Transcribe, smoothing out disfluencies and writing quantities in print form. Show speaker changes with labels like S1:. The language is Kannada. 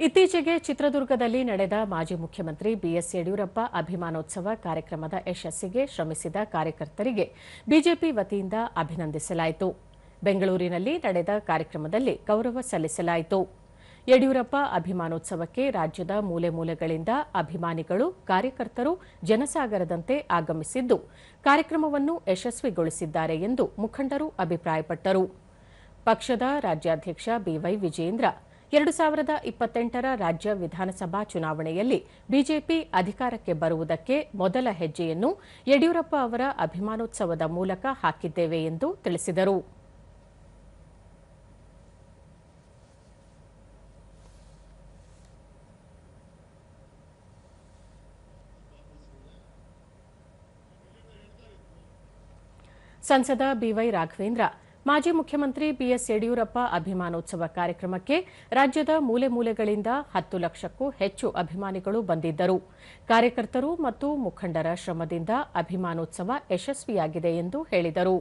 S1: ಇತ್ತೀಚೆಗೆ ಚಿತ್ರದುರ್ಗದಲ್ಲಿ ನಡೆದ ಮಾಜಿ ಮುಖ್ಯಮಂತ್ರಿ ಬಿಎಸ್ ಯಡಿಯೂರಪ್ಪ ಅಭಿಮಾನೋತ್ಸವ ಕಾರ್ಯಕ್ರಮದ ಯಶಸ್ಸಿಗೆ ಶ್ರಮಿಸಿದ ಕಾರ್ಯಕರ್ತರಿಗೆ ಬಿಜೆಪಿ ವತಿಯಿಂದ ಅಭಿನಂದಿಸಲಾಯಿತು. ಬೆಂಗಳೂರಿನಲ್ಲಿ ನಡೆದ ಕಾರ್ಯಕ್ರಮದಲ್ಲಿ ಗೌರವ ಸಲ್ಲಿಸಲಾಯಿತು. ಯಡಿಯೂರಪ್ಪ ಅಭಿಮಾನೋತ್ಸವಕ್ಕೆ ರಾಜ್ಯದ ಮೂಲೆ ಮೂಲೆಗಳಿಂದ ಅಭಿಮಾನಿಗಳು, ಕಾರ್ಯಕರ್ತರು ಜನಸಾಗರದಂತೆ ಆಗಮಿಸಿದ್ದು ಕಾರ್ಯಕ್ರಮವನ್ನು ಯಶಸ್ವಿಗೊಳಿಸಿದ್ದಾರೆ ಎಂದು ಮುಖಂಡರು ಅಭಿಪ್ರಾಯಪಟ್ಟರು. ಪಕ್ಷದ ರಾಜ್ಯಾಧ್ಯಕ್ಷ ಬಿವೈ ವಿಜಯೇಂದ್ರ 2028ರ ರಾಜ್ಯ ವಿಧಾನಸಭಾ ಚುನಾವಣೆಯಲ್ಲಿ ಬಿಜೆಪಿ ಅಧಿಕಾರಕ್ಕೆ ಬರುವುದಕ್ಕೆ ಮೊದಲ ಹೆಜ್ಜೆಯನ್ನು ಯಡಿಯೂರಪ್ಪ ಅವರ ಅಭಿಮಾನೋತ್ಸವದ ಮೂಲಕ ಹಾಕಿದ್ದೇವೆ ಎಂದು ತಿಳಿಸಿದರು. ಸಂಸದ ಬಿವೈ ರಾಘವೇಂದ್ರ ಮಾಜಿ ಮುಖ್ಯಮಂತ್ರಿ ಬಿಎಸ್ ಯಡಿಯೂರಪ್ಪ ಅಭಿಮಾನೋತ್ಸವ ಕಾರ್ಯಕ್ರಮಕ್ಕೆ ರಾಜ್ಯದ ಮೂಲೆ ಮೂಲೆಗಳಿಂದ 10 ಲಕ್ಷಕ್ಕೂ ಹೆಚ್ಚು ಅಭಿಮಾನಿಗಳು ಬಂದಿದ್ದರು. ಕಾರ್ಯಕರ್ತರು ಮತ್ತು ಮುಖಂಡರ ಶ್ರಮದಿಂದ ಅಭಿಮಾನೋತ್ಸವ ಯಶಸ್ವಿಯಾಗಿದೆ ಎಂದು ಹೇಳಿದರು.